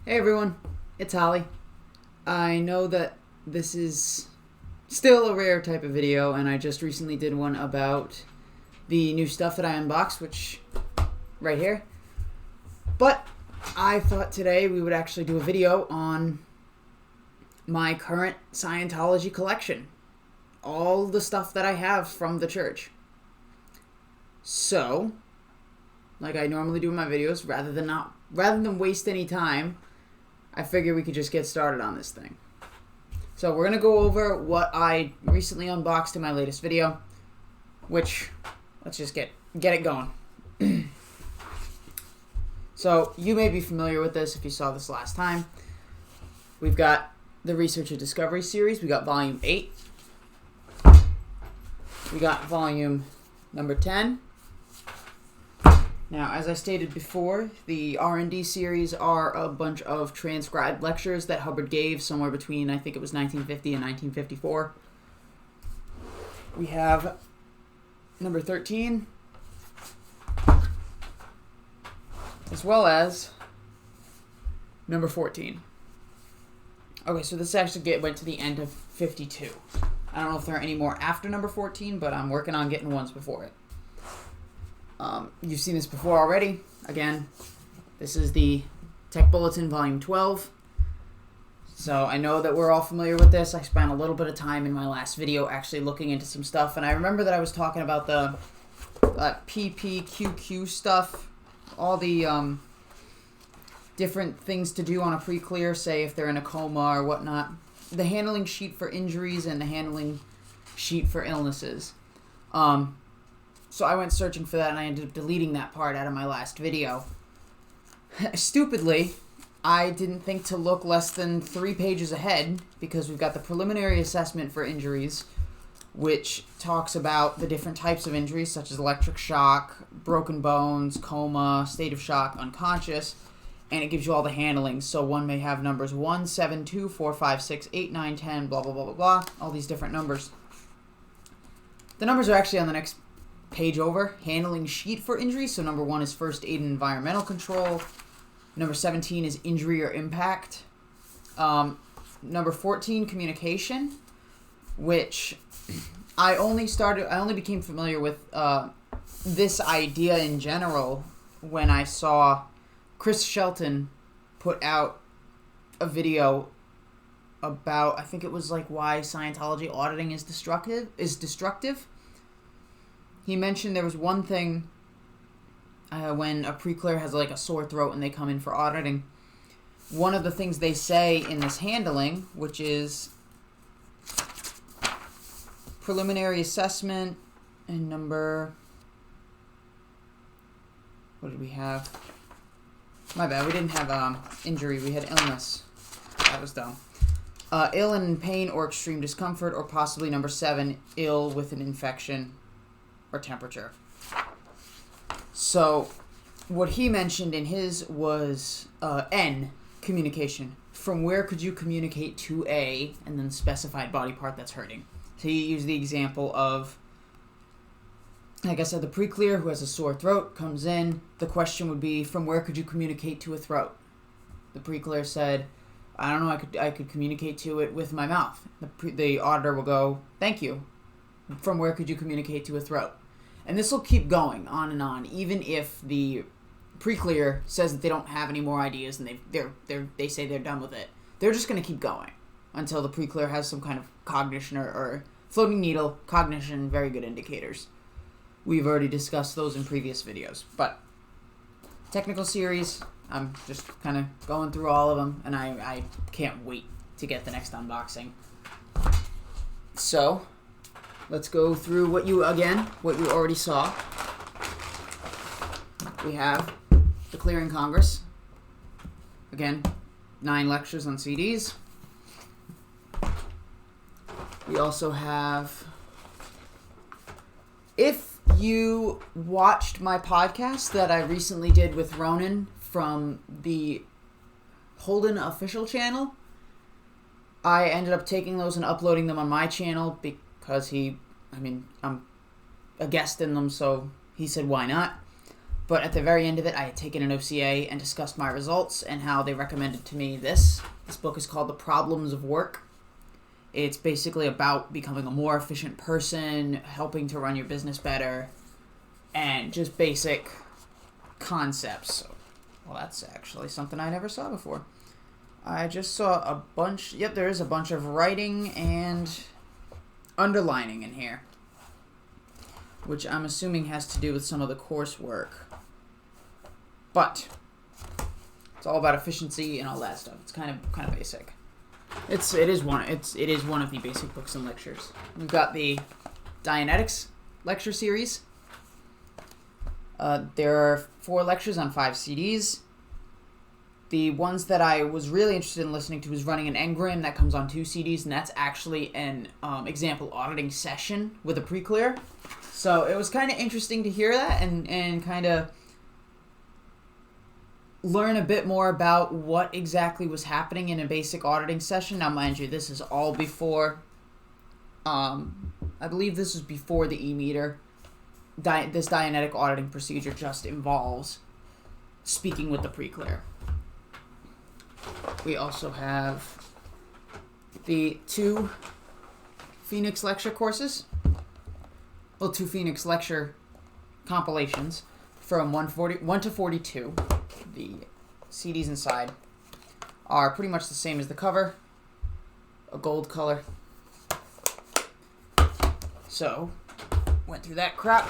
Hey everyone, it's Holly. I know that this is still a rare type of video, and I just recently did one about the new stuff that I unboxed, which, right here. But I thought today we would actually do a video on my current Scientology collection. All the stuff that I have from the church. So, like I normally do in my videos, rather than waste any time, I figure we could just get started on this thing. So we're going to go over what I recently unboxed in my latest video, which, let's just get it going. So you may be familiar with this if you saw this last time. We've got the Research and Discovery series. We got volume 8. We got volume number 10. Now, as I stated before, the R&D series are a bunch of transcribed lectures that Hubbard gave somewhere between, I think it was 1950 and 1954. We have number 13, as well as number 14. Okay, so this actually went to the end of 52. I don't know if there are any more after number 14, but I'm working on getting ones before it. You've seen this before already. Again, this is the Tech Bulletin Volume 12. So I know that we're all familiar with this. I spent a little bit of time in my last video actually looking into some stuff, and I remember that I was talking about the PPQQ stuff, all the different things to do on a pre-clear, say if they're in a coma or whatnot. The handling sheet for injuries and the handling sheet for illnesses. So I went searching for that, and I ended up deleting that part out of my last video. Stupidly, I didn't think to look less than 3 pages ahead, because we've got the preliminary assessment for injuries, which talks about the different types of injuries, such as electric shock, broken bones, coma, state of shock, unconscious, and it gives you all the handlings. So one may have numbers 1, 7, 2, 4, 5, 6, 8, 9, 10, blah, blah, blah, blah, blah, all these different numbers. The numbers are actually on the next page over. Handling sheet for injuries. So number 1 is first aid and environmental control. Number 17 is injury or impact. Number 14, communication, which I only became familiar with this idea in general when I saw Chris Shelton put out a video about, I think it was like why Scientology auditing is destructive. He mentioned there was one thing when a pre-clear has like a sore throat and they come in for auditing. One of the things they say in this handling, which is preliminary assessment and number, what did we have? My bad, we didn't have injury, we had illness. That was dumb. Ill and in pain or extreme discomfort, or possibly number 7, ill with an infection or temperature. So what he mentioned in his was N, communication. From where could you communicate to A, and then specified body part that's hurting. So he used the example of, like I said, the pre-clear who has a sore throat comes in. The question would be, from where could you communicate to a throat? The pre-clear said, I don't know, I could communicate to it with my mouth. The auditor will go, thank you. From where could you communicate to a throat? And this will keep going on and on, even if the pre-clear says that they don't have any more ideas and they say they're done with it. They're just going to keep going until the pre-clear has some kind of cognition or floating needle, cognition, very good indicators. We've already discussed those in previous videos. But technical series, I'm just kind of going through all of them, and I can't wait to get the next unboxing. So let's go through what you already saw. We have the Clearing Congress. Again, 9 lectures on CDs. We also have, if you watched my podcast that I recently did with Ronan from the Holden official channel, I ended up taking those and uploading them on my channel because I'm a guest in them, so he said why not. But at the very end of it, I had taken an OCA and discussed my results and how they recommended to me this. This book is called The Problems of Work. It's basically about becoming a more efficient person, helping to run your business better, and just basic concepts. Well, that's actually something I never saw before. I just saw a bunch... Yep, there is a bunch of writing and underlining in here, which I'm assuming has to do with some of the coursework. But it's all about efficiency and all that stuff. It's kind of basic. It is one of the basic books and lectures. We've got the Dianetics lecture series. There are 4 lectures on 5 CDs. The ones that I was really interested in listening to was Running an Engram. That comes on 2 CDs, and that's actually an example auditing session with a pre-clear. So it was kind of interesting to hear that and kind of learn a bit more about what exactly was happening in a basic auditing session. Now, mind you, this is all before, I believe this is before the e-meter. This Dianetic auditing procedure just involves speaking with the pre-clear. We also have the 2 Phoenix lecture courses. Well, 2 Phoenix lecture compilations from 1 to 42. The CDs inside are pretty much the same as the cover, a gold color. So, went through that crap.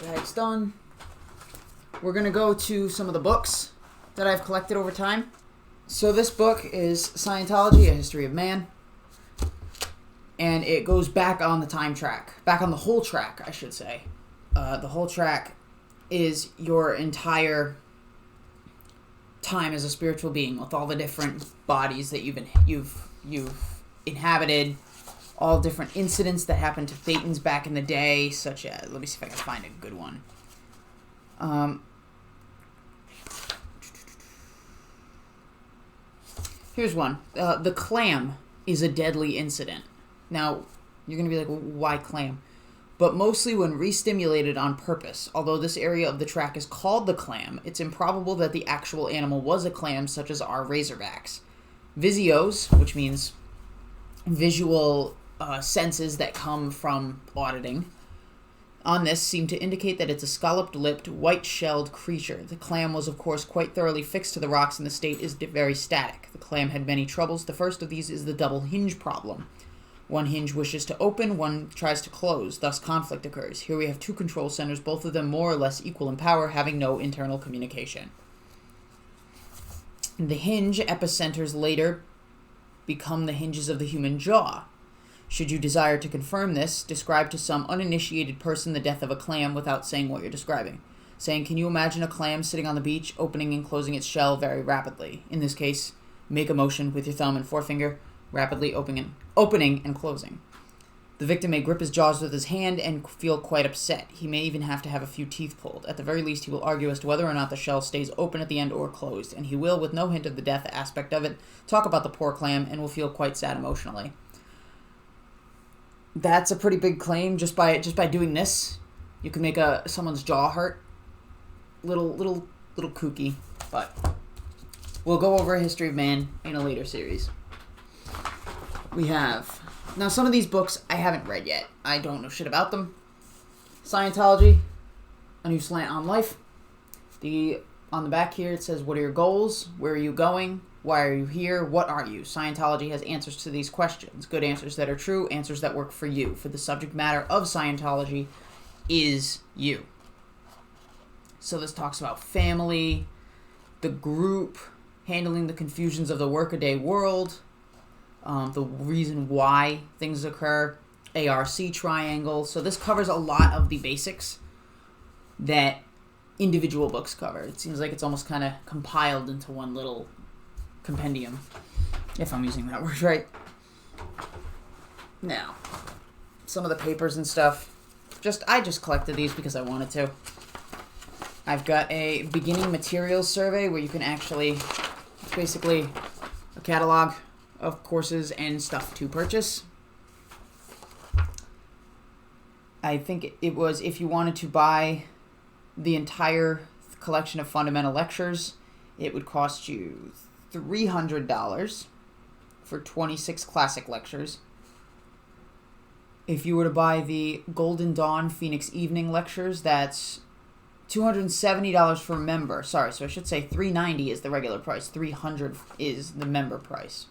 Bag's done. We're going to go to some of the books that I've collected over time. So this book is Scientology, A History of Man. And it goes back on the time track. Back on the whole track, I should say. The whole track is your entire time as a spiritual being, with all the different bodies that you've inhabited, all different incidents that happened to Thetans back in the day, such as, let me see if I can find a good one. Here's one. The clam is a deadly incident. Now, you're going to be like, well, why clam? But mostly when re-stimulated on purpose. Although this area of the track is called the clam, it's improbable that the actual animal was a clam, such as our razorbacks. Visios, which means visual senses that come from auditing, on this seem to indicate that it's a scalloped-lipped, white-shelled creature. The clam was, of course, quite thoroughly fixed to the rocks, and the state is very static. The clam had many troubles. The first of these is the double hinge problem. One hinge wishes to open, one tries to close. Thus, conflict occurs. Here we have 2 control centers, both of them more or less equal in power, having no internal communication. The hinge epicenters later become the hinges of the human jaw. Should you desire to confirm this, describe to some uninitiated person the death of a clam without saying what you're describing. Saying, can you imagine a clam sitting on the beach, opening and closing its shell very rapidly? In this case, make a motion with your thumb and forefinger, rapidly opening and closing. The victim may grip his jaws with his hand and feel quite upset. He may even have to have a few teeth pulled. At the very least, he will argue as to whether or not the shell stays open at the end or closed, and he will, with no hint of the death aspect of it, talk about the poor clam and will feel quite sad emotionally. That's a pretty big claim. Just by doing this, you can make someone's jaw hurt. Little kooky, but we'll go over a history of man in a later series. We have... Now, some of these books I haven't read yet. I don't know shit about them. Scientology, A New Slant on Life. On the back here, it says, what are your goals? Where are you going? Why are you here? What are you? Scientology has answers to these questions. Good answers that are true, answers that work for you. For the subject matter of Scientology is you. So this talks about family, the group, handling the confusions of the workaday world, the reason why things occur, ARC triangle. So this covers a lot of the basics that individual books cover. It seems like it's almost kind of compiled into one little compendium, if I'm using that word right. Now, some of the papers and stuff, I just collected these because I wanted to. I've got a beginning materials survey where you can actually, basically a catalog of courses and stuff to purchase. I think it was if you wanted to buy the entire collection of fundamental lectures, it would cost you $300 for 26 classic lectures. If you were to buy the Golden Dawn Phoenix Evening lectures, that's $270 for a member. Sorry, so I should say $390 is the regular price. $300 is the member price.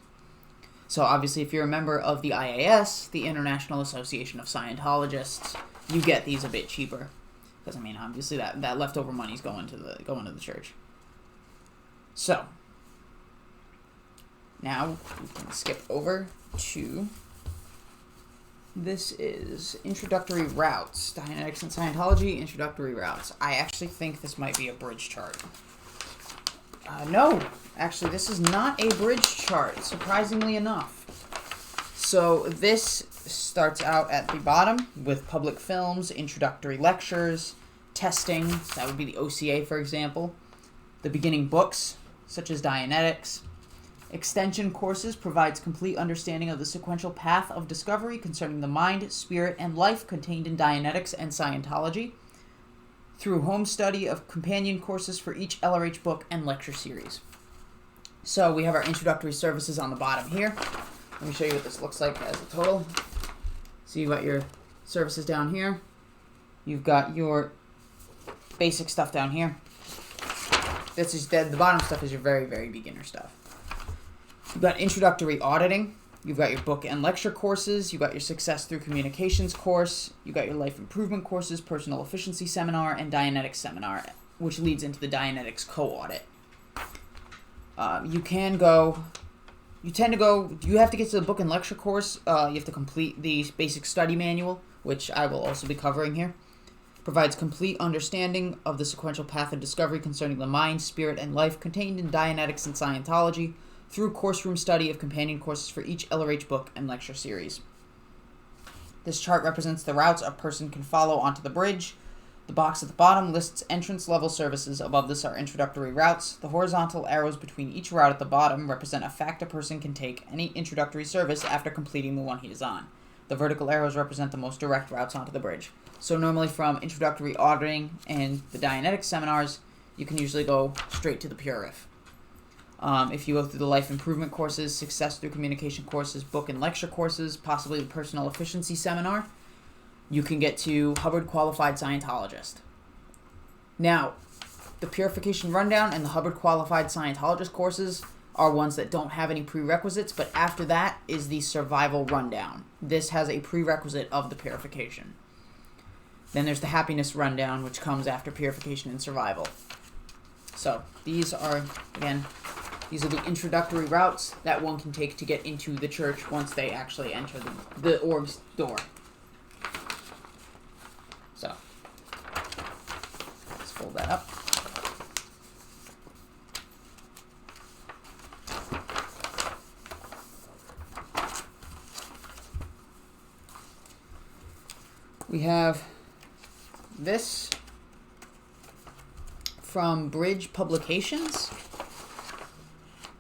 So obviously, if you're a member of the IAS, the International Association of Scientologists, you get these a bit cheaper. Because I mean, obviously that leftover money's going to the church. So now we can skip over to, this is Introductory Routes. Dianetics and Scientology, Introductory Routes. I actually think this might be a bridge chart. No, actually this is not a bridge chart, surprisingly enough. So this starts out at the bottom with public films, introductory lectures, testing, that would be the OCA for example, the beginning books, such as Dianetics. Extension courses provides complete understanding of the sequential path of discovery concerning the mind, spirit, and life contained in Dianetics and Scientology, through home study of companion courses for each LRH book and lecture series. So we have our introductory services on the bottom here. Let me show you what this looks like as a total. So you've got your services down here. You've got your basic stuff down here. This is the bottom stuff is your very, very beginner stuff. You've got introductory auditing. You've got your book and lecture courses. You've got your Success Through Communications course. You've got your Life Improvement courses, Personal Efficiency Seminar, and Dianetics Seminar, which leads into the Dianetics co-audit. You have to get to the book and lecture course. You have to complete the basic study manual, which I will also be covering here. Provides complete understanding of the sequential path of discovery concerning the mind, spirit, and life contained in Dianetics and Scientology through course room study of companion courses for each LRH book and lecture series. This chart represents the routes a person can follow onto the bridge. The box at the bottom lists entrance level services. Above this are introductory routes. The horizontal arrows between each route at the bottom represent a fact a person can take any introductory service after completing the one he is on. The vertical arrows represent the most direct routes onto the bridge. So normally from introductory auditing and the Dianetics seminars, you can usually go straight to the Purif. If you go through the Life Improvement courses, Success Through Communication courses, book and lecture courses, possibly the Personal Efficiency Seminar, you can get to Hubbard Qualified Scientologist. Now, the Purification Rundown and the Hubbard Qualified Scientologist courses are ones that don't have any prerequisites, but after that is the Survival Rundown. This has a prerequisite of the Purification. Then there's the Happiness Rundown, which comes after Purification and Survival. So, these are the introductory routes that one can take to get into the church once they actually enter the org's door. So, let's fold that up. We have this from Bridge Publications,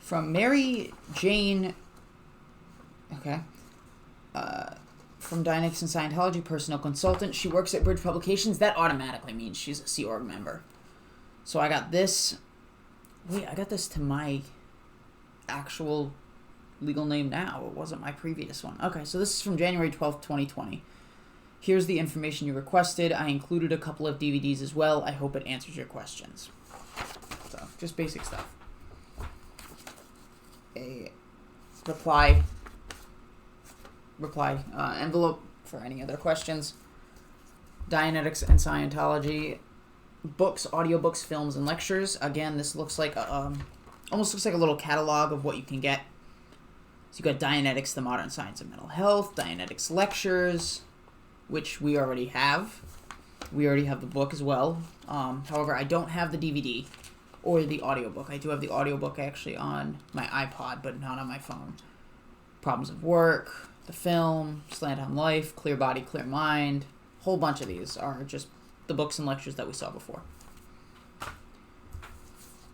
from Mary Jane, from Dianetics and Scientology, personal consultant. She works at Bridge Publications. That automatically means she's a Sea Org member. So I got this. Wait, I got this to my actual legal name now. It wasn't my previous one. Okay, so this is from January 12th, 2020. Here's the information you requested. I included a couple of DVDs as well. I hope it answers your questions. So, just basic stuff. A reply envelope for any other questions. Dianetics and Scientology books, audiobooks, films, and lectures. Again, this looks like almost looks like a little catalog of what you can get. So you got Dianetics, the Modern Science of Mental Health, Dianetics lectures, which we already have. We already have the book as well. However, I don't have the DVD or the audiobook. I do have the audiobook actually on my iPod, but not on my phone. Problems of Work, the film, Slant on Life, Clear Body, Clear Mind. A whole bunch of these are just the books and lectures that we saw before.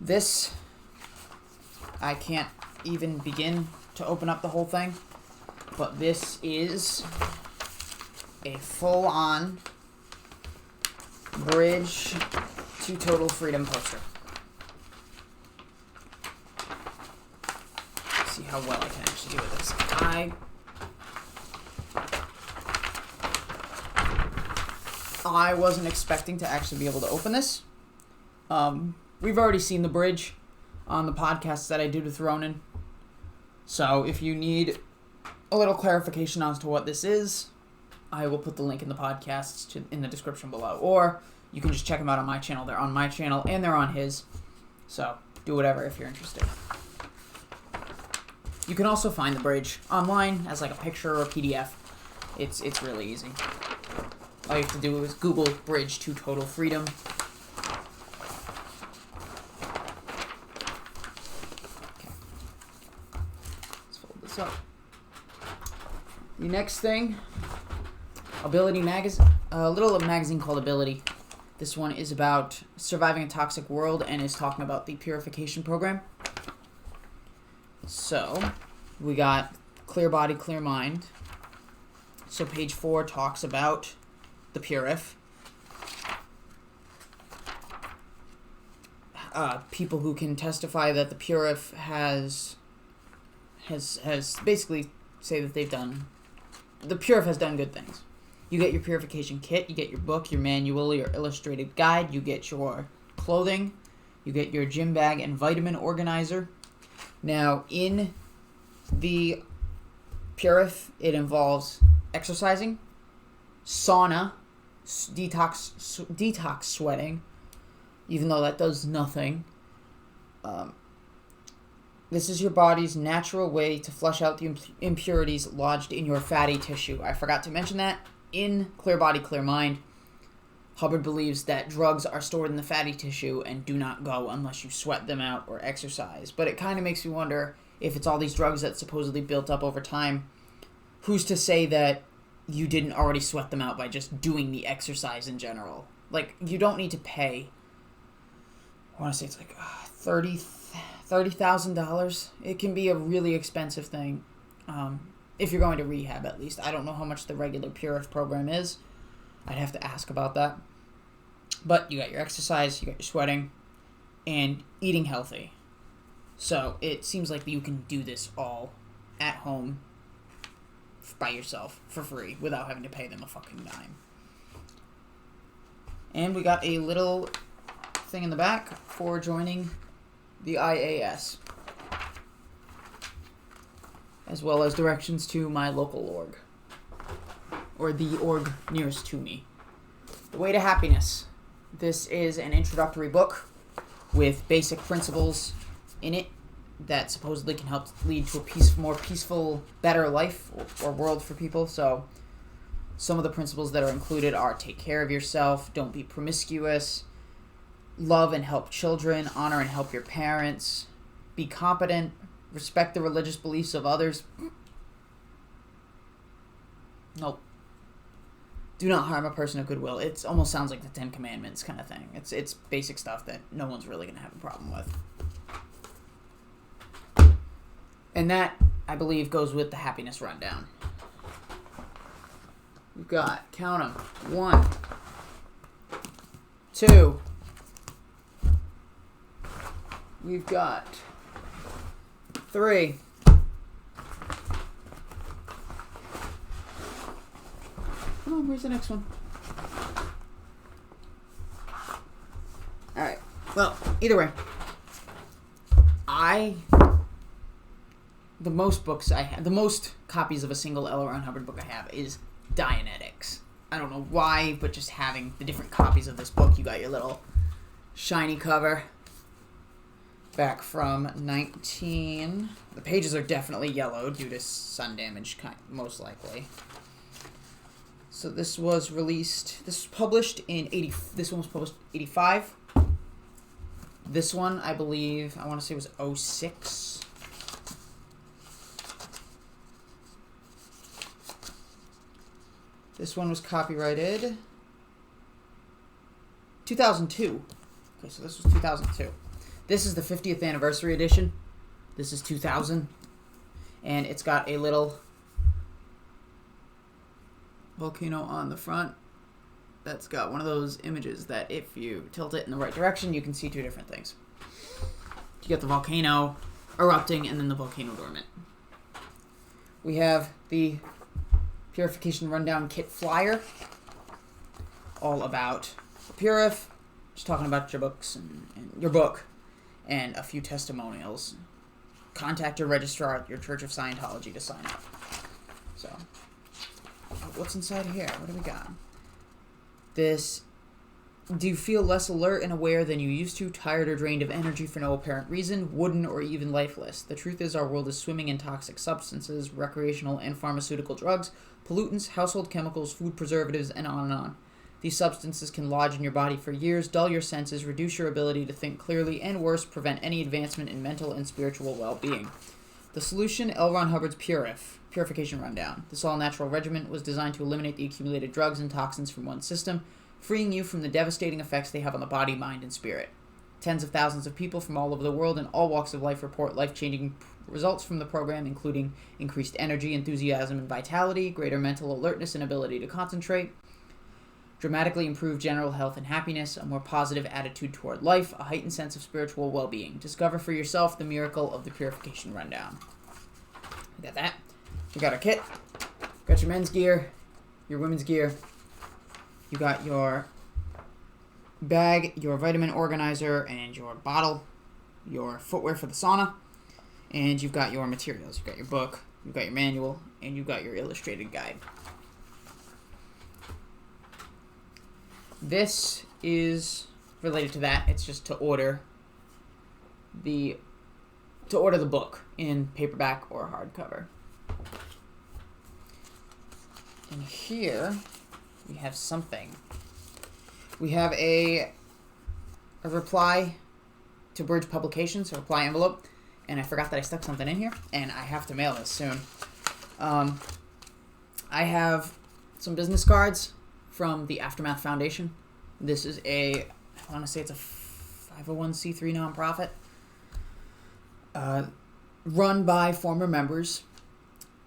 This, I can't even begin to open up the whole thing, but this is a full-on Bridge to Total Freedom poster. Let's see how well I can actually do with this. I wasn't expecting to actually be able to open this. We've already seen the bridge on the podcasts that I do with Ronan. So if you need a little clarification as to what this is, I will put the link in the podcasts in the description below. Or you can just check them out on my channel. They're on my channel and they're on his. So do whatever if you're interested. You can also find the bridge online as like a picture or a PDF. It's really easy. All you have to do is Google bridge to Total Freedom. Okay. Let's fold this up. The next thing, Ability Magazine, a little magazine called Ability. This one is about surviving a toxic world and is talking about the Purification program. So, we got Clear Body, Clear Mind. So page 4 talks about the Purif. People who can testify that the Purif has basically say that they've done, the Purif has done good things. You get your purification kit, you get your book, your manual, your illustrated guide, you get your clothing, you get your gym bag and vitamin organizer. Now, in the Purif, it exercising, sauna, detox sweating, even though that does nothing. This is your body's natural way to flush out the impurities lodged in your fatty tissue. I forgot to mention that. In Clear Body, Clear Mind, Hubbard believes that drugs are stored in the fatty tissue and do not go unless you sweat them out or exercise. But it kind of makes me wonder if it's all these drugs that supposedly built up over time. Who's to say that you didn't already sweat them out by just doing the exercise in general? Like, you don't need to pay, I want to say it's like $30,000. It can be a really expensive thing. If you're going to rehab, at least. I don't know how much the regular Purif program is. I'd have to ask about that. But you got your exercise, you got your sweating, and eating healthy. So it seems like you can do this all at home by yourself for free without having to pay them a fucking dime. And we got a little thing in the back for joining the IAS, as well as directions to my local org, or the org nearest to me. The Way to Happiness. This is an introductory book with basic principles in it that supposedly can help lead to a more peaceful, better life or world for people. So some of the principles that are included are: take care of yourself, don't be promiscuous, love and help children, honor and help your parents, be competent, respect the religious beliefs of others. Nope. Do not harm a person of goodwill. It almost sounds like the Ten Commandments kind of thing. It's basic stuff that no one's really going to have a problem with. And that, I believe, goes with the happiness rundown. We've got, count them, 1, 2. We've got 3. Come on, where's the next one? Alright. Well, either way. The most copies of a single L. Ron Hubbard book I have is Dianetics. I don't know why, but just having the different copies of this book, you got your little shiny cover. Back from the pages are definitely yellow due to sun damage, most likely. So this was published in this one was published in 85. This one, I believe, I want to say was 06. This one was copyrighted 2002. Okay, so this was 2002. This is the 50th anniversary edition. This is 2000. And it's got a little volcano on the front. that's got one of those images that if you tilt it in the right direction, you can see two different things. You get the volcano erupting and then the volcano dormant. We have the Purification Rundown Kit Flyer, all about Purif, just talking about your books and your book, and a few testimonials. Contact your registrar at your Church of Scientology to sign up. So, what's inside here? What do we got? Do you feel less alert and aware than you used to, tired or drained of energy for no apparent reason, wooden or even lifeless? The truth is our world is swimming in toxic substances, recreational and pharmaceutical drugs, pollutants, household chemicals, food preservatives, and on and on. These substances can lodge in your body for years, dull your senses, reduce your ability to think clearly, and worse, prevent any advancement in mental and spiritual well-being. The solution, L. Ron Hubbard's Purification Rundown. This all-natural regimen was designed to eliminate the accumulated drugs and toxins from one system, freeing you from the devastating effects they have on the body, mind, and spirit. Tens of thousands of people from all over the world in all walks of life report life-changing results from the program, including increased energy, enthusiasm, and vitality, greater mental alertness and ability to concentrate, dramatically improved general health and happiness, a more positive attitude toward life, a heightened sense of spiritual well-being. Discover for yourself the miracle of the Purification Rundown. We got that. We got our kit. Got your men's gear, your women's gear. You got your bag, your vitamin organizer, and your bottle, your footwear for the sauna, and you've got your materials. You've got your book, you've got your manual, and you've got your illustrated guide. This is related to that. It's just to order the book in paperback or hardcover. And here we have something. We have a reply to Bridge Publications, a reply envelope, and I forgot that I stuck something in here, and I have to mail this soon. I have some business cards from the Aftermath Foundation. This is I want to say it's a 501c3 nonprofit run by former members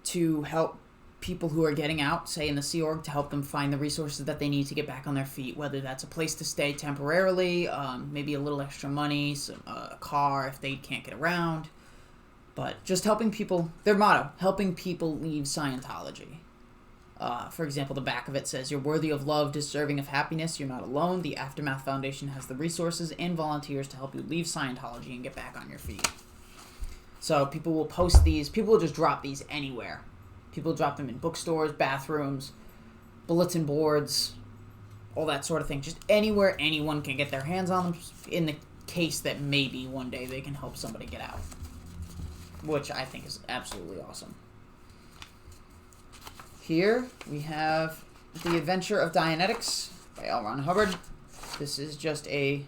to help people who are getting out, say in the Sea Org, to help them find the resources that they need to get back on their feet, whether that's a place to stay temporarily, maybe a little extra money, a car if they can't get around, but just helping people, their motto, helping people leave Scientology. For example, the back of it says, "You're worthy of love, deserving of happiness. You're not alone. The Aftermath Foundation has the resources and volunteers to help you leave Scientology and get back on your feet." So people will post these. People will just drop these anywhere. People drop them in bookstores, bathrooms, bulletin boards, all that sort of thing. Just anywhere anyone can get their hands on them in the case that maybe one day they can help somebody get out. Which I think is absolutely awesome. Here we have The Adventure of Dianetics by L. Ron Hubbard. This is just a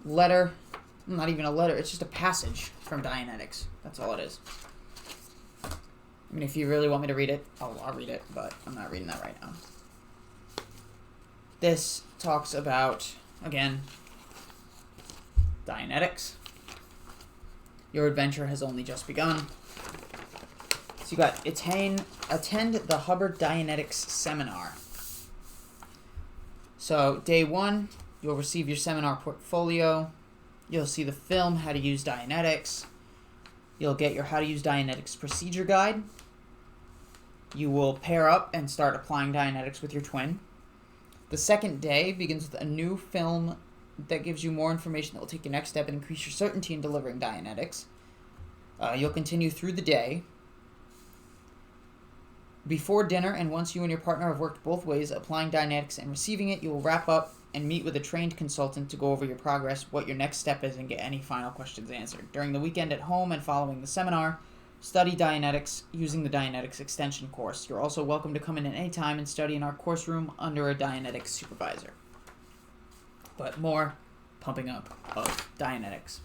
letter. Not even a letter. It's just a passage from Dianetics. That's all it is. I mean, if you really want me to read it, I'll read it, but I'm not reading that right now. This talks about, again, Dianetics. Your adventure has only just begun. So you got attend the Hubbard Dianetics seminar. So day 1, you'll receive your seminar portfolio. You'll see the film, How to Use Dianetics. You'll get your How to Use Dianetics procedure guide. You will pair up and start applying Dianetics with your twin. The second day begins with a new film that gives you more information that will take your next step and increase your certainty in delivering Dianetics. You'll continue through the day. Before dinner, and once you and your partner have worked both ways, applying Dianetics and receiving it, you will wrap up and meet with a trained consultant to go over your progress, what your next step is, and get any final questions answered. During the weekend at home and following the seminar, study Dianetics using the Dianetics extension course. You're also welcome to come in at any time and study in our course room under a Dianetics supervisor. But more pumping up of Dianetics.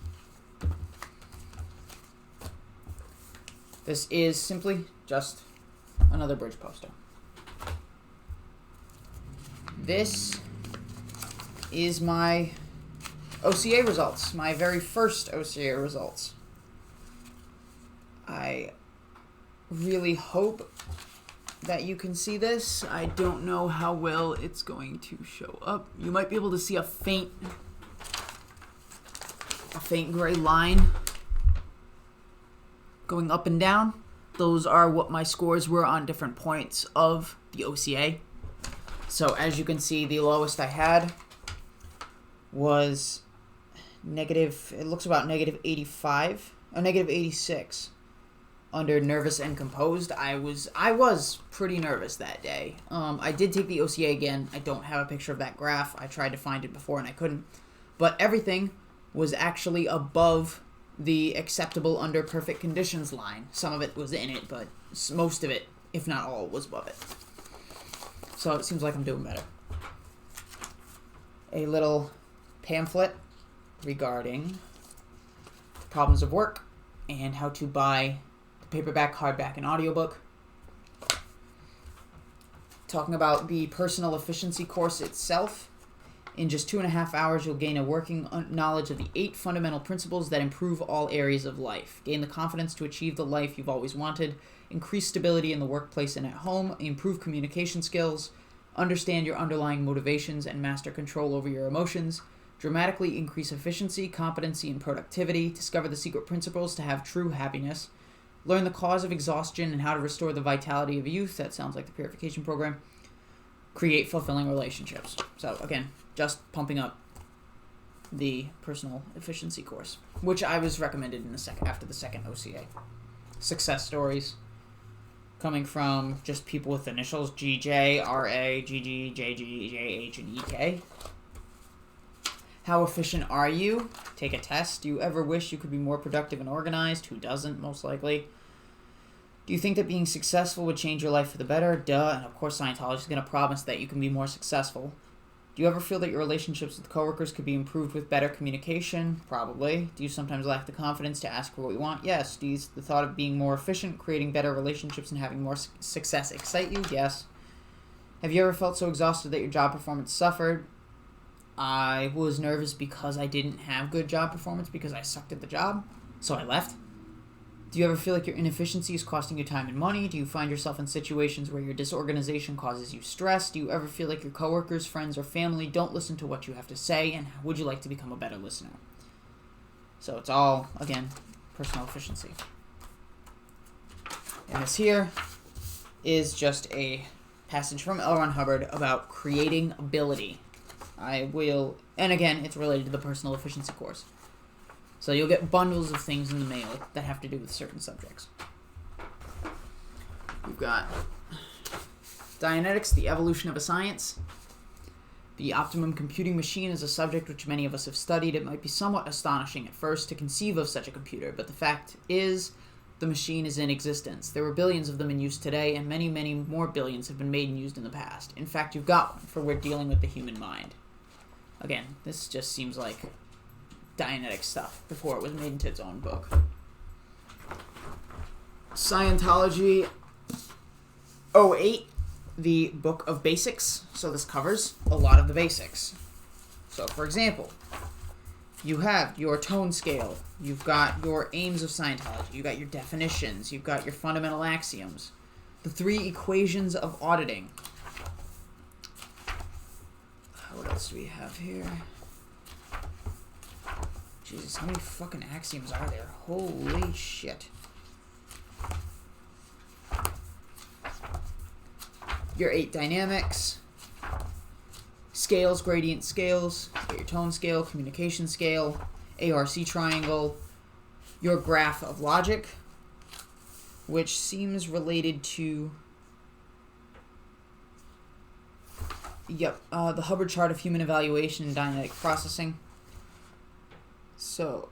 This is simply just another bridge poster. This is my OCA results, my very first OCA results. I really hope that you can see this. I don't know how well it's going to show up. You might be able to see a faint gray line going up and down. Those are what my scores were on different points of the OCA. So as you can see, the lowest I had was negative, it looks about negative 85, or negative 86 under nervous and composed. I was pretty nervous that day. I did take the OCA again. I don't have a picture of that graph. I tried to find it before and I couldn't. But everything was actually above the acceptable under perfect conditions line. Some of it was in it, but most of it, if not all, was above it. So it seems like I'm doing better. A little pamphlet regarding problems of work and how to buy the paperback, hardback, and audiobook. Talking about the personal efficiency course itself. In just 2.5 hours, you'll gain a working knowledge of the 8 fundamental principles that improve all areas of life. Gain the confidence to achieve the life you've always wanted. Increase stability in the workplace and at home. Improve communication skills. Understand your underlying motivations and master control over your emotions. Dramatically increase efficiency, competency, and productivity. Discover the secret principles to have true happiness. Learn the cause of exhaustion and how to restore the vitality of youth. That sounds like the Purification program. Create fulfilling relationships. So again, just pumping up the personal efficiency course, which I was recommended in after the second OCA. Success stories coming from just people with initials GJ, RA, GG, JG, JH, and EK. How efficient are you? Take a test. Do you ever wish you could be more productive and organized? Who doesn't, most likely? Do you think that being successful would change your life for the better? Duh. And of course, Scientology is going to promise that you can be more successful. Do you ever feel that your relationships with coworkers could be improved with better communication? Probably. Do you sometimes lack the confidence to ask for what you want? Yes. Do the thought of being more efficient, creating better relationships, and having more success excite you? Yes. Have you ever felt so exhausted that your job performance suffered? I was nervous because I didn't have good job performance because I sucked at the job, so I left. Do you ever feel like your inefficiency is costing you time and money? Do you find yourself in situations where your disorganization causes you stress? Do you ever feel like your coworkers, friends, or family don't listen to what you have to say? And would you like to become a better listener? So it's all, again, personal efficiency. And this here is just a passage from L. Ron Hubbard about creating ability. And again, it's related to the personal efficiency course. So you'll get bundles of things in the mail that have to do with certain subjects. We've got Dianetics, the evolution of a science. The optimum computing machine is a subject which many of us have studied. It might be somewhat astonishing at first to conceive of such a computer, but the fact is the machine is in existence. There were billions of them in use today, and many, many more billions have been made and used in the past. In fact, you've got one, for we're dealing with the human mind. Again, this just seems like Dianetic stuff before it was made into its own book. Scientology 08, the Book of Basics. So this covers a lot of the basics. So, for example, you have your tone scale. You've got your aims of Scientology. You've got your definitions. You've got your fundamental axioms. The 3 equations of auditing. What else do we have here? Jesus, how many fucking axioms are there? Holy shit. Your 8 dynamics. Scales, gradient scales. Your tone scale, communication scale. ARC triangle. Your graph of logic, which seems related to... Yep, the Hubbard chart of human evaluation and Dianetic processing. So,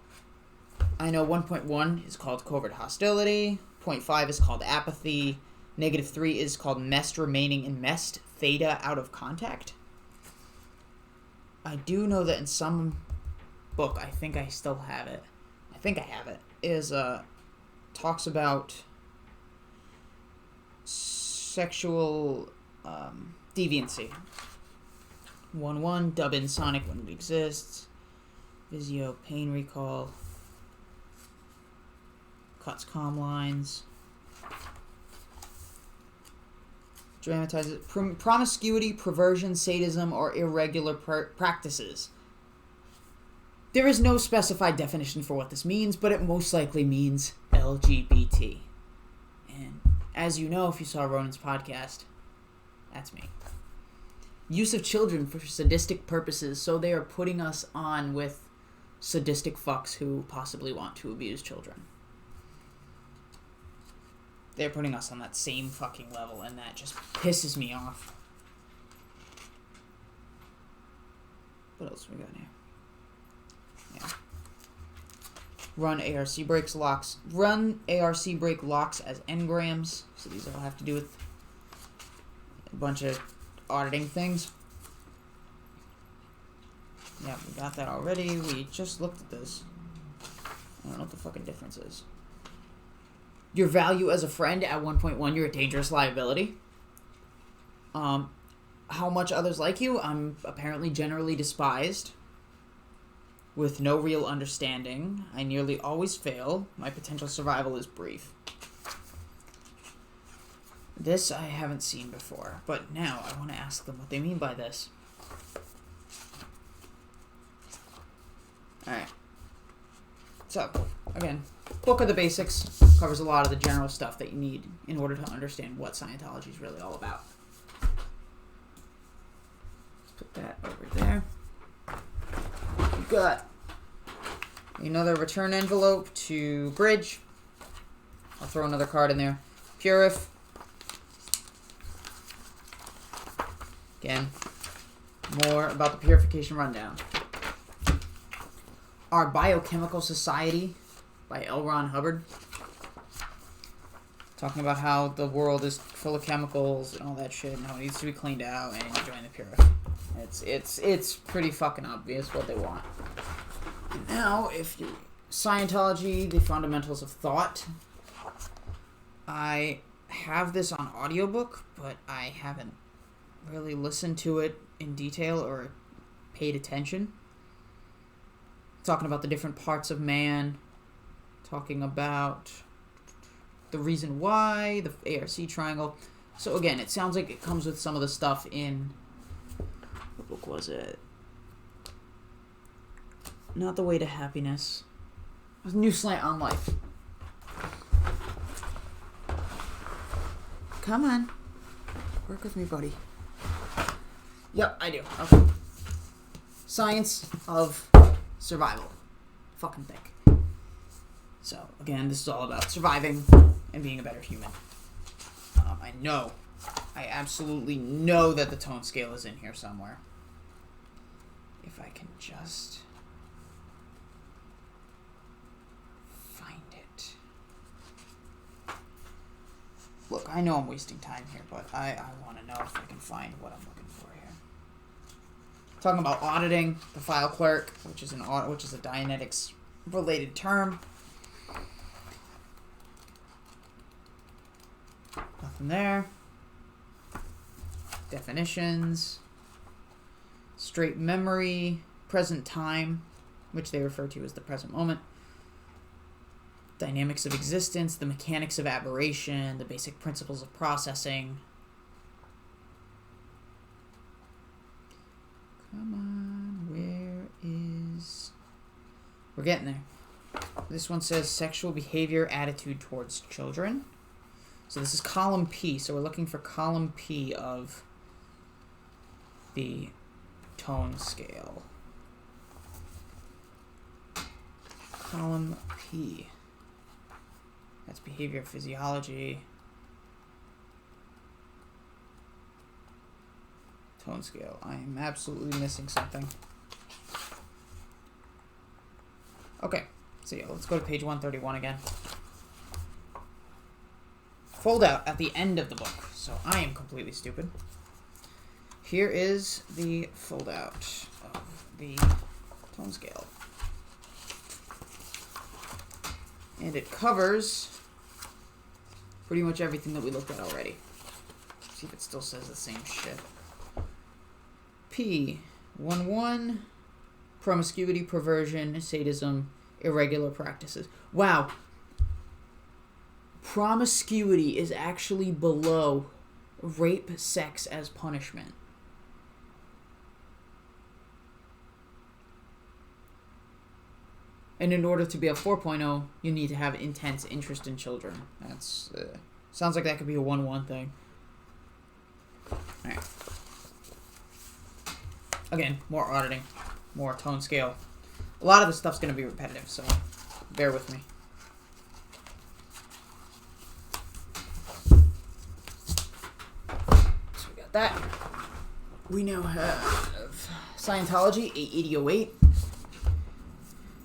I know 1.1 is called covert hostility, 0.5 is called apathy, -3 is called messed remaining in messed, theta out of contact. I do know that in some book, I think I still have it, is, talks about sexual, deviancy. 1.1, dub in sonic when it exists. Visio, pain recall, cuts calm lines. dramatizes promiscuity, perversion, sadism, or irregular practices. There is no specified definition for what this means, but it most likely means LGBT. And as you know, if you saw Ronan's podcast, that's me. Use of children for sadistic purposes, so they are putting us on with sadistic fucks who possibly want to abuse children. They're putting us on that same fucking level, and that just pisses me off. What else we got here? Yeah. Run ARC break locks as engrams. So these all have to do with a bunch of auditing things. Yeah, we got that already. We just looked at this. I don't know what the fucking difference is. Your value as a friend at 1.1, you're a dangerous liability. How much others like you? I'm apparently generally despised. With no real understanding. I nearly always fail. My potential survival is brief. This I haven't seen before, but now I want to ask them what they mean by this. Alright. So, again, Book of the Basics covers a lot of the general stuff that you need in order to understand what Scientology is really all about. Let's put that over there. We've got another return envelope to Bridge. I'll throw another card in there. Purif. Again, more about the Purification rundown. Our Biochemical Society by L. Ron Hubbard. Talking about how the world is full of chemicals and all that shit and how it needs to be cleaned out and you join the Purif. It's pretty fucking obvious what they want. And now, if you... Scientology, the Fundamentals of Thought. I have this on audiobook, but I haven't really listened to it in detail or paid attention. Talking about the different parts of man, talking about the reason why, the ARC triangle. So again, it sounds like it comes with some of the stuff in, what book was it? Not The Way to Happiness. It was New Slant on Life. Come on. Work with me, buddy. Yep, I do. Okay. Science of Survival. Fucking thick. So, again, this is all about surviving and being a better human. I absolutely know that the tone scale is in here somewhere. If I can just find it. Look, I know I'm wasting time here, but I want to know if I can find what I'm looking for here. Talking about auditing, the file clerk, which is a Dianetics related term. Nothing there. Definitions. Straight memory. Present time, which they refer to as the present moment. Dynamics of existence. The mechanics of aberration. The basic principles of processing. Come on, where is... We're getting there. This one says sexual behavior, attitude towards children. So this is column P. So we're looking for column P of the tone scale. Column P. That's behavior physiology. Tone scale. I am absolutely missing something. Okay. So yeah, let's go to page 131 again. Fold out at the end of the book. So I am completely stupid. Here is the fold out of the tone scale. And it covers pretty much everything that we looked at already. Let's see if it still says the same shit. P11, promiscuity, perversion, sadism, irregular practices. Wow. Promiscuity is actually below rape sex as punishment. And in order to be a 4.0, you need to have intense interest in children. That's sounds like that could be a 1-1 thing. Alright. Again, more auditing, more tone scale. A lot of this stuff's going to be repetitive, so bear with me. So we got that. We now have Scientology, 8808.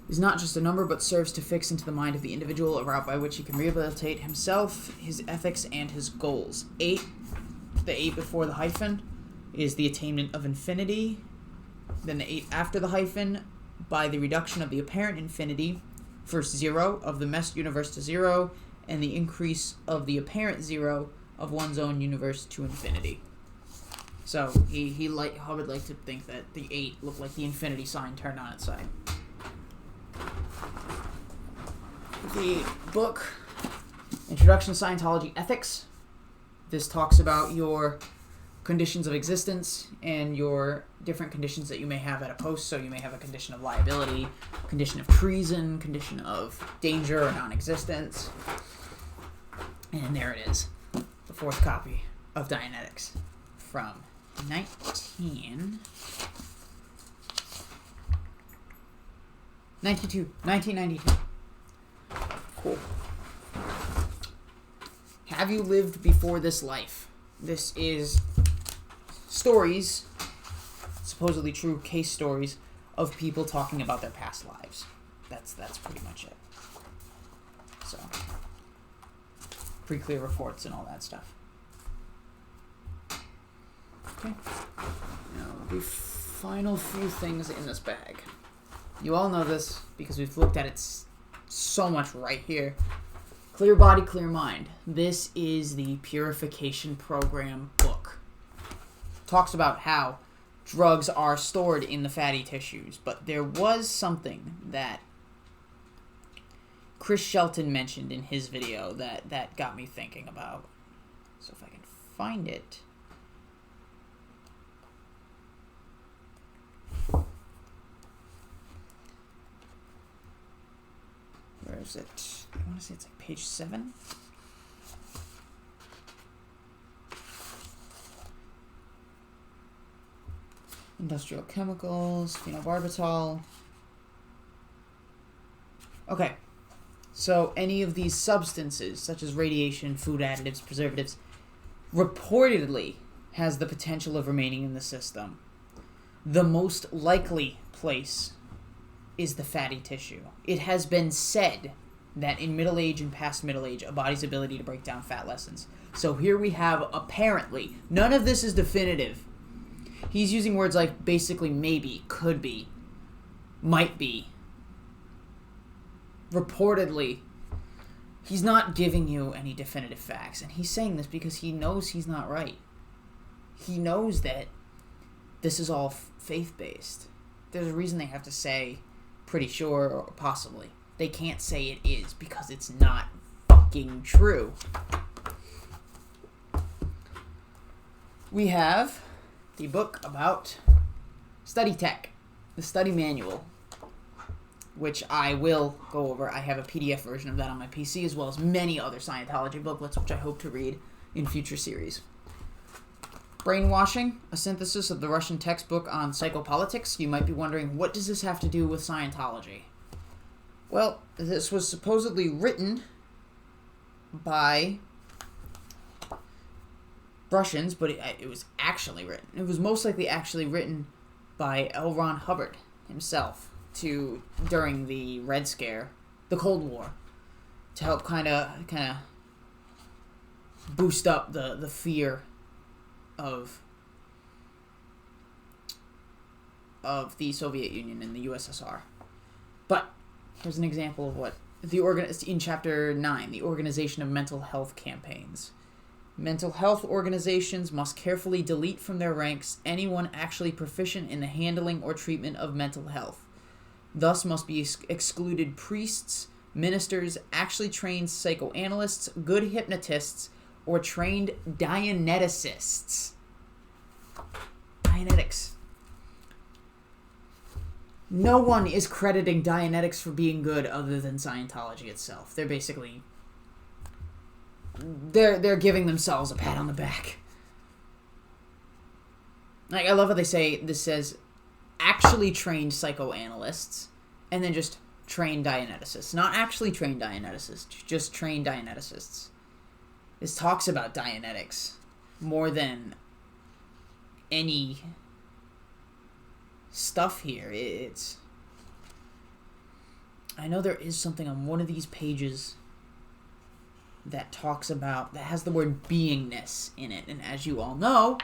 Is not just a number, but serves to fix into the mind of the individual a route by which he can rehabilitate himself, his ethics, and his goals. 8, the 8 before the hyphen, is the attainment of infinity. Then the 8 after the hyphen, by the reduction of the apparent infinity, first 0 of the meshed universe to 0, and the increase of the apparent 0 of one's own universe to infinity. So Hubbard liked to think that the 8 looked like the infinity sign turned on its side. The book, Introduction to Scientology Ethics. This talks about your conditions of existence and your different conditions that you may have at a post. So you may have a condition of liability, condition of treason, condition of danger or non-existence. And there it is, the 4th copy of Dianetics from 1992. Cool. Have you lived before this life? This is stories, supposedly true case stories, of people talking about their past lives. That's pretty much it. So, pre-clear reports and all that stuff. Okay. Now, the final few things in this bag. You all know this because we've looked at it so much right here. Clear Body, Clear Mind. This is the Purification Program book. Talks about how drugs are stored in the fatty tissues, but there was something that Chris Shelton mentioned in his video that got me thinking about. So if I can find it. Where is it? I want to say it's like page 7. Industrial chemicals, phenobarbital. Okay. So any of these substances, such as radiation, food additives, preservatives, reportedly has the potential of remaining in the system. The most likely place is the fatty tissue. It has been said that in middle age and past middle age, a body's ability to break down fat lessens. So here we have apparently, none of this is definitive. He's using words like basically maybe, could be, might be, reportedly. He's not giving you any definitive facts, and he's saying this because he knows he's not right. He knows that this is all faith-based. There's a reason they have to say pretty sure or possibly. They can't say it is because it's not fucking true. We have the book about study tech, the study manual, which I will go over. I have a PDF version of that on my PC, as well as many other Scientology booklets, which I hope to read in future series. Brainwashing, a synthesis of the Russian textbook on Psychopolitics. You might be wondering, what does this have to do with Scientology? Well, this was supposedly written by Russians, but it was actually written. It was most likely actually written by L. Ron Hubbard himself during the Red Scare, the Cold War, to help kind of boost up the fear of the Soviet Union and the USSR. But here's an example of what in Chapter 9, the organization of mental health campaigns. Mental health organizations must carefully delete from their ranks anyone actually proficient in the handling or treatment of mental health. Thus must be excluded priests, ministers, actually trained psychoanalysts, good hypnotists, or trained Dianeticists. Dianetics. No one is crediting Dianetics for being good other than Scientology itself. They're basically... They're giving themselves a pat on the back. Like, I love how they say, this says, actually trained psychoanalysts, and then just trained Dianeticists. Not actually trained Dianeticists, just trained Dianeticists. This talks about Dianetics more than any stuff here. It's... I know there is something on one of these pages that talks about, that has the word beingness in it, and as you all know,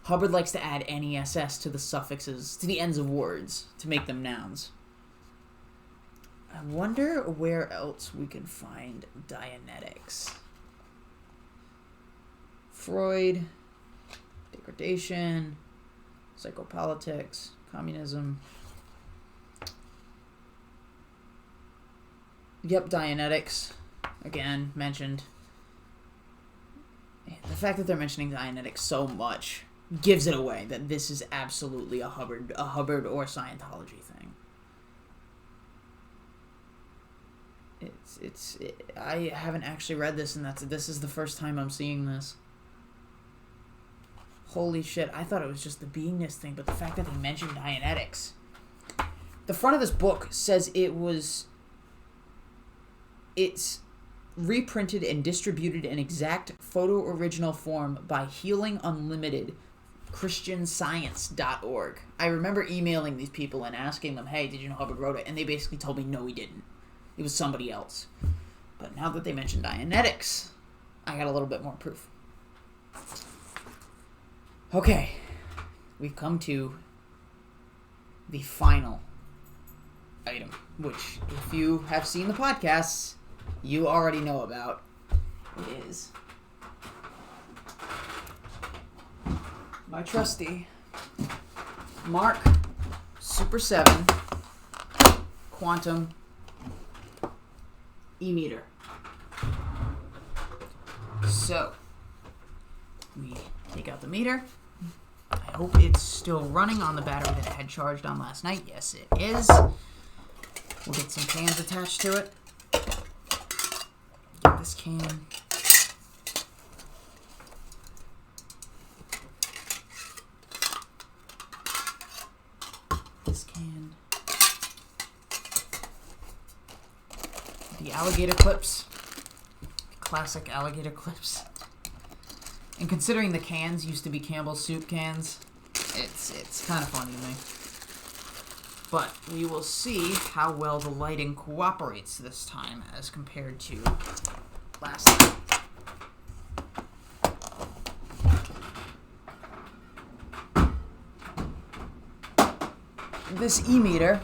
Hubbard likes to add NESS to the suffixes, to the ends of words, to make them nouns. I wonder where else we can find Dianetics. Freud, degradation, psychopolitics, communism. Yep, Dianetics. Again, mentioned. The fact that they're mentioning Dianetics so much gives it away that this is absolutely a Hubbard or Scientology thing. I haven't actually read this, and this is the first time I'm seeing this. Holy shit, I thought it was just the beingness thing, but the fact that they mentioned Dianetics. The front of this book says it's reprinted and distributed in exact photo original form by Healing Unlimited, ChristianScience.org. I remember emailing these people and asking them, hey, did you know Hubbard wrote it? And they basically told me, no, he didn't. It was somebody else. But now that they mentioned Dianetics, I got a little bit more proof. Okay, we've come to the final item, which, if you have seen the podcasts, you already know about. It is my trusty Mark Super 7 Quantum E-meter. So, we take out the meter. I hope it's still running on the battery that I had charged on last night. Yes, it is. We'll get some cans attached to it. Get this can. This can. The alligator clips. Classic alligator clips. And considering the cans used to be Campbell's soup cans, it's kind of funny to me. But we will see how well the lighting cooperates this time as compared to last time. This e-meter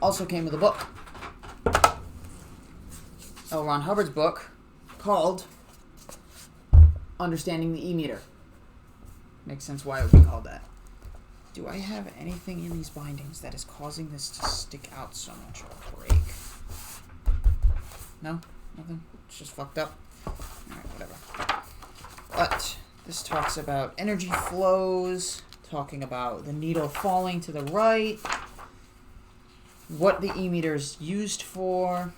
also came with a book. L. Ron Hubbard's book called Understanding the E-meter. Makes sense why it would be called that. Do I have anything in these bindings that is causing this to stick out so much or break? No? Nothing? It's just fucked up? Alright, whatever. But this talks about energy flows, talking about the needle falling to the right, what the E-meter is used for,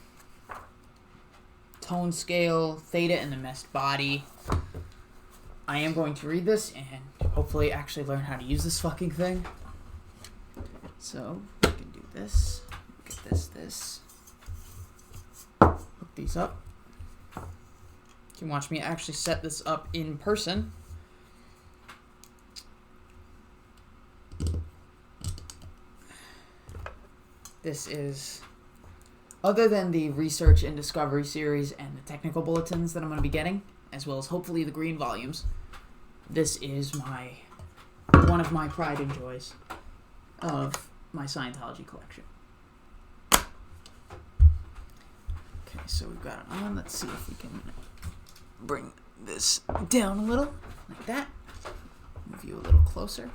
tone scale, theta in the meshed body. I am going to read this and hopefully actually learn how to use this fucking thing. So, we can do this. Get this. Hook these up. You can watch me actually set this up in person. This is, other than the research and discovery series and the technical bulletins that I'm going to be getting, as well as hopefully the green volumes, this is one of my pride and joys of my Scientology collection. Okay, so we've got it on. Let's see if we can bring this down a little, like that. Move you a little closer.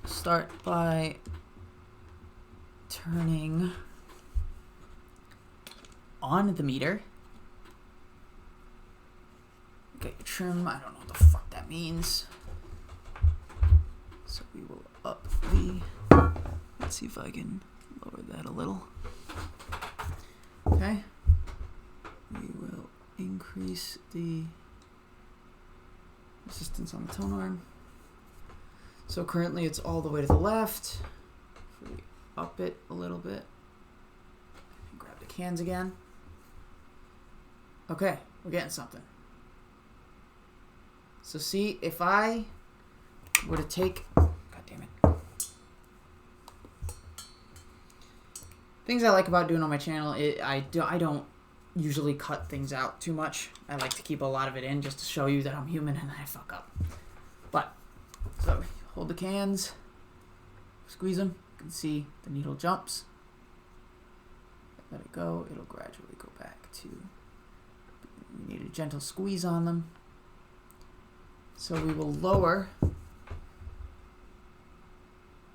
Start by turning on the meter. trim. I don't know what the fuck that means. So we will up the... Let's see if I can lower that a little. Okay. We will increase the resistance on the tone arm. So currently it's all the way to the left. If we up it a little bit. Grab the cans again. Okay, we're getting something. So see, if I were to take... God damn it. Things I like about doing on my channel, I don't usually cut things out too much. I like to keep a lot of it in just to show you that I'm human and I fuck up. But, so hold the cans, squeeze them. You can see the needle jumps. Let it go. It'll gradually go back to... We need a gentle squeeze on them. So we will lower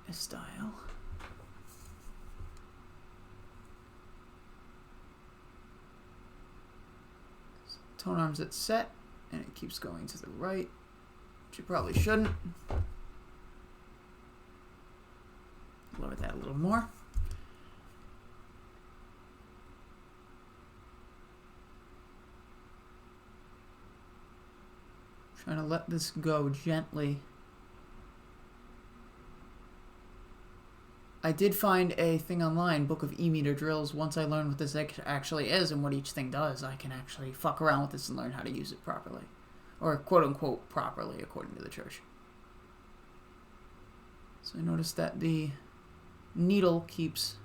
a style. So tone arm's at set, and it keeps going to the right, which it probably shouldn't. Lower that a little more. Trying to let this go gently. I did find a thing online, Book of E-meter drills. Once I learn what this actually is and what each thing does, I can actually fuck around with this and learn how to use it properly. Or quote-unquote properly, according to the church. So I noticed that the needle keeps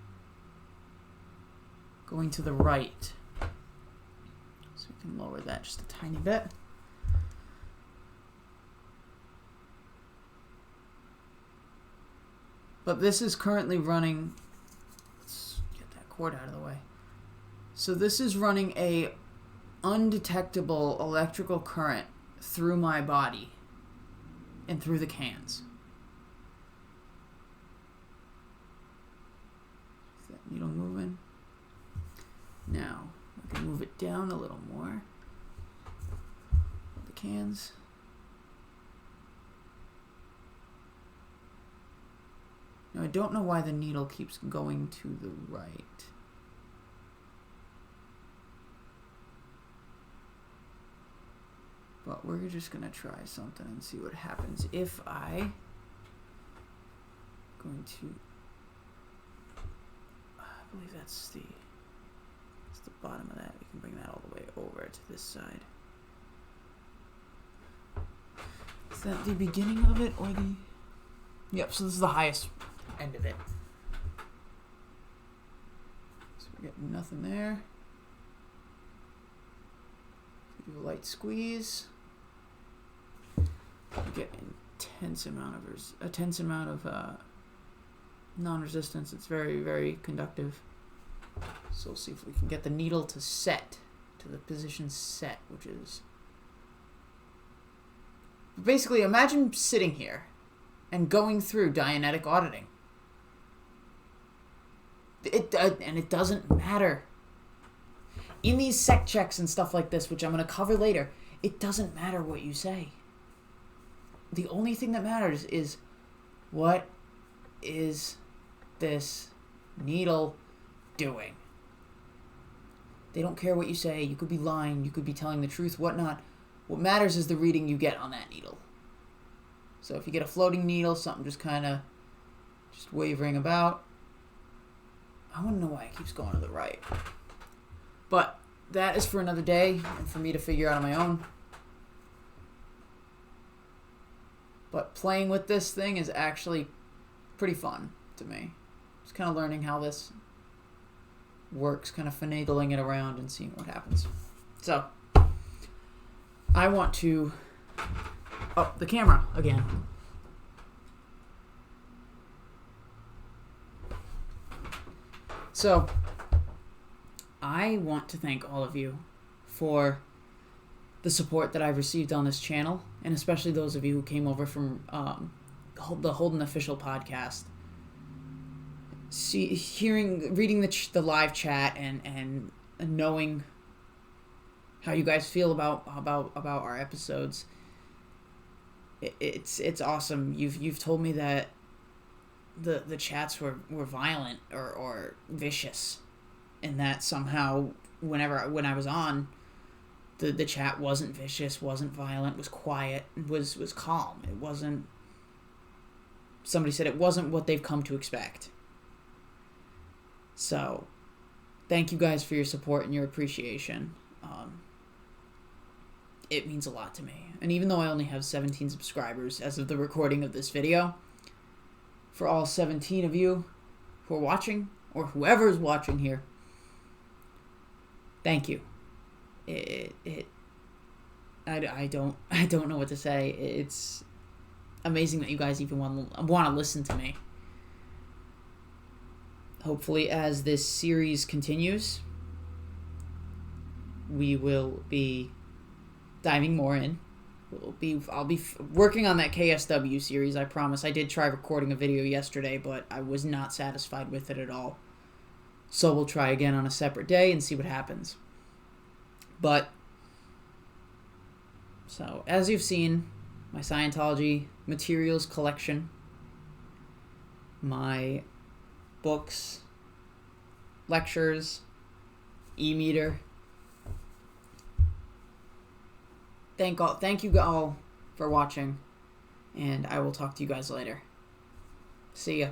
going to the right. So we can lower that just a tiny bit. But this is currently running, let's get that cord out of the way. So this is running a undetectable electrical current through my body and through the cans. Is that needle moving? Now, we can move it down a little more. The cans. Now, I don't know why the needle keeps going to the right. But we're just going to try something and see what happens if I... going to... I believe that's the bottom of that. We can bring that all the way over to this side. Is that the beginning of it or the... Yep, so this is the highest end of it. So we're getting nothing there. Do a light squeeze. We get intense amount of non-resistance. It's very, very conductive. So we'll see if we can get the needle to set to the position set, which is basically imagine sitting here and going through Dianetic auditing. And it doesn't matter. In these sec checks and stuff like this, which I'm going to cover later, it doesn't matter what you say. The only thing that matters is, what is this needle doing? They don't care what you say. You could be lying. You could be telling the truth, whatnot. What matters is the reading you get on that needle. So if you get a floating needle, something just kind of just wavering about, I want to know why it keeps going to the right. But that is for another day and for me to figure out on my own. But playing with this thing is actually pretty fun to me. Just kind of learning how this works, kind of finagling it around and seeing what happens. So, I want to up the camera again. So, I want to thank all of you for the support that I've received on this channel, and especially those of you who came over from the Holden Official podcast. Reading the live chat and knowing how you guys feel about our episodes. It's awesome. You've told me that the chats were violent or vicious, and that somehow when I was on, the chat wasn't vicious, wasn't violent, was quiet, was calm. It wasn't. Somebody said it wasn't what they've come to expect. So, thank you guys for your support and your appreciation. It means a lot to me. And even though I only have 17 subscribers as of the recording of this video, for all 17 of you who are watching, or whoever is watching here, thank you. I don't know what to say. It's amazing that you guys even want to listen to me. Hopefully, as this series continues, we will be diving more in. I'll be working on that KSW series, I promise. I did try recording a video yesterday, but I was not satisfied with it at all. So we'll try again on a separate day and see what happens. But, so, as you've seen, my Scientology materials collection, my books, lectures, e-meter. Thank you all for watching, and I will talk to you guys later. See ya.